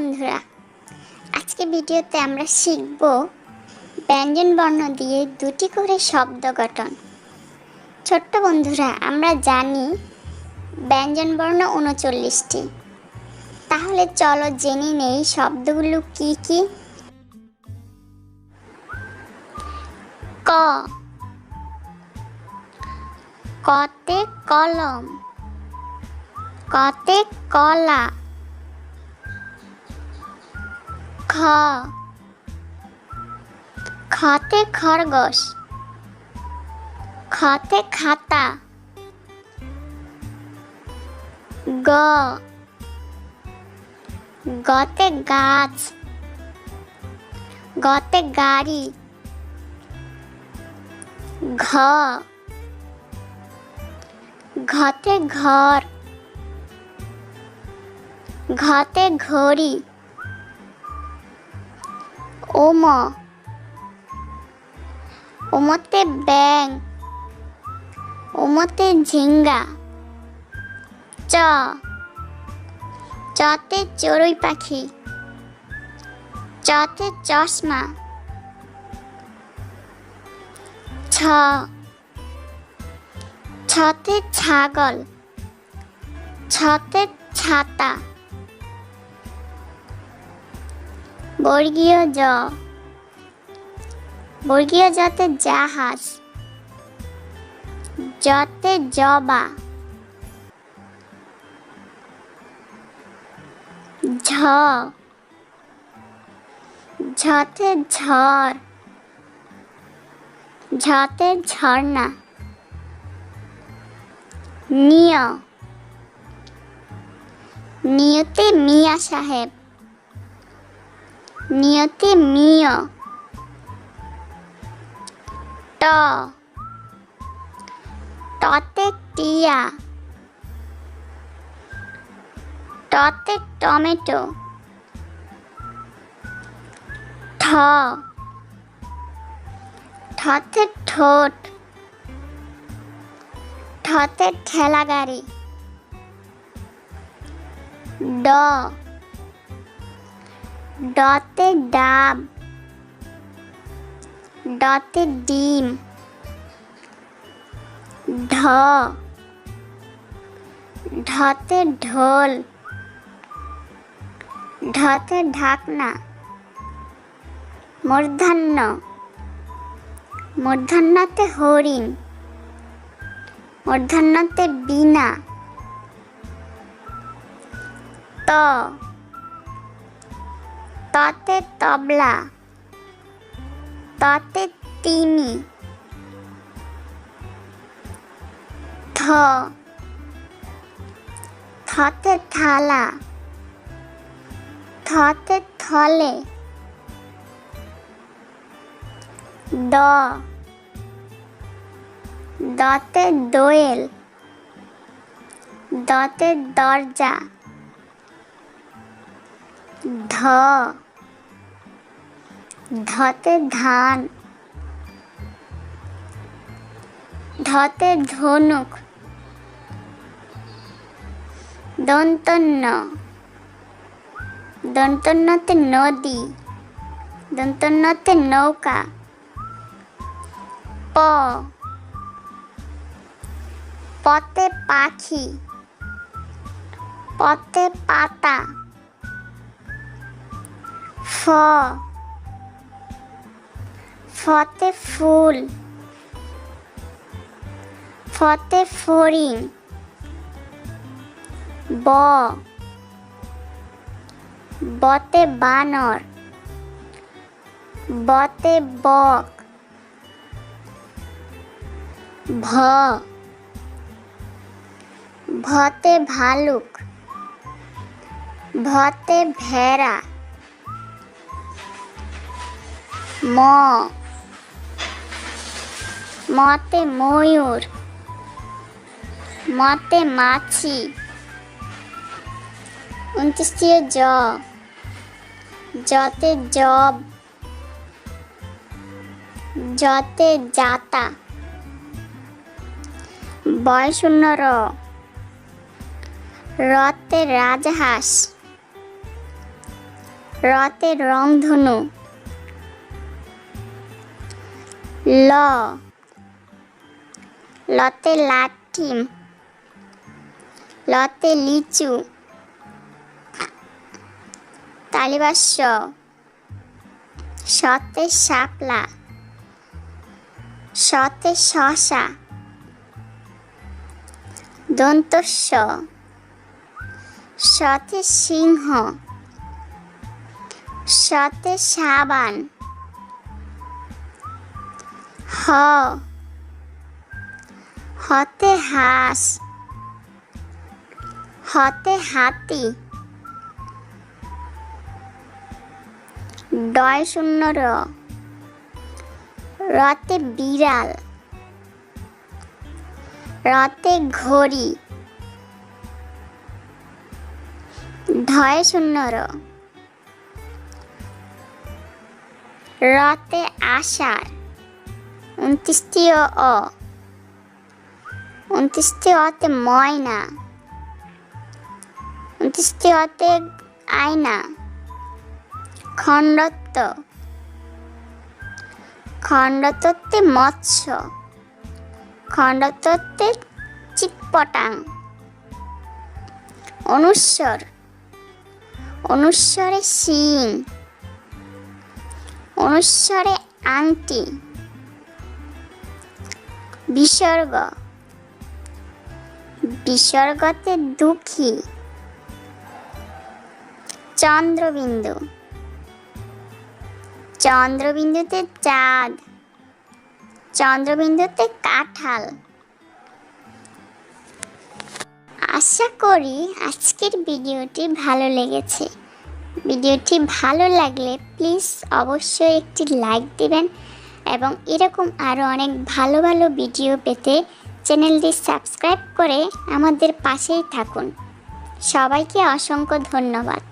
বন্ধুরা, আজকে ভিডিওতে আমরা শিখব ব্যঞ্জন বর্ণ দিয়ে দুটি করে শব্দ গঠন। ছোট্ট বন্ধুরা, আমরা জানি ব্যঞ্জন বর্ণ ৩৯টি। তাহলে চলো জেনে নেই শব্দগুলো কি কি। ক, কতে কলম, কতে কলা। খ, খতে খরগোশ, খতে খাতা। গ, গতে গাছ, গতে গাড়ি। ঘ, ঘতে ঘর, ঘতে ঘড়ি। ওম, ওমতে ব্যাঙ, ওমতে ঝিঙ্গা। চ, চতে চড়ুই পাখি, চতে চশমা। ছ, ছতে ছাগল, ছতে ছাতা। বর্গীয় জ, বর্গীয় জতে জাহাজ, জতে জবা। ঝ, ঝতে ঝড়, ঝতে ঝর্ণা। নিয়, নিয়তে মিয়া সাহেব, নিয়তে মিয়। ট, টতে টিয়া, টতে টমেটো। ঠ, ঠতে ঠোঁট, ঠতে ঠেলা গাড়ি। ড, ডতে ডাব, ডতে ডিম। ঢ, ঢতে ঢোল, ঢতে ঢাকনা। মূর্ধন্য, মূর্ধন্যতে হরিণ, মূর্ধন্যতে বীণা। ত, ততে তবলা, ততে তিমি। থ, থতে থালা, থতে থলে। দ, দতে দোয়েল, দতে দরজা। ধ, ধতে ধান, ধতে ধনুক। দন্তন্য, দন্তন্যতে নদী, দন্তন্যতে নৌকা। প, পতে পাখি, পতে পাতা। ফ, ফতে ফুল, ফতে ফড়িং। ব, বতে বানর, বতে বক। ভ, ভতে ভালুক, ভতে ভেড়া। ম, মতে ময়ূর, মতে মাছি। ২৯ জ, জতে জব, জতে জাতা। ২২ র, রতে রাজহাঁস, রতে রংধনু, ল, লতে লাঠিম, লতে লিচু, তালিবাস্য, শতে শাপলা, শতে শশা, দন্তস্য, শতে সিংহ, শতে সাবান, হ, হতে হাঁস, হতে হাতি, ডয় শূন্য র, রতে বিড়াল, রতে ঘড়ি, ঢয় শূন্য র, রতে আষাঢ়, 29টি অ, 29টি অতে ময়না, 29টি অতে আয়না, খণ্ডত্ব, খণ্ডত্বতে মৎস্য, খণ্ডত্বতে চিটপটাং, অনুস্বর, অনুস্বরে শিং, অনুস্বরে আংটি, বিসর্গ, বিসর্গতে দুঃখী, চন্দ্রবিন্দু, চন্দ্রবিন্দুতে চাঁদ, চন্দ্রবিন্দুতে কাঁঠাল। আশা করি আজকের ভিডিওটি ভালো লেগেছে। ভিডিওটি ভালো লাগলে প্লিজ অবশ্যই একটি লাইক দিবেন এবং এরকম আরও অনেক ভালো ভালো ভিডিও পেতে চ্যানেলটি সাবস্ক্রাইব করে আমাদের পাশেই থাকুন। সবাইকে অসংখ্য ধন্যবাদ।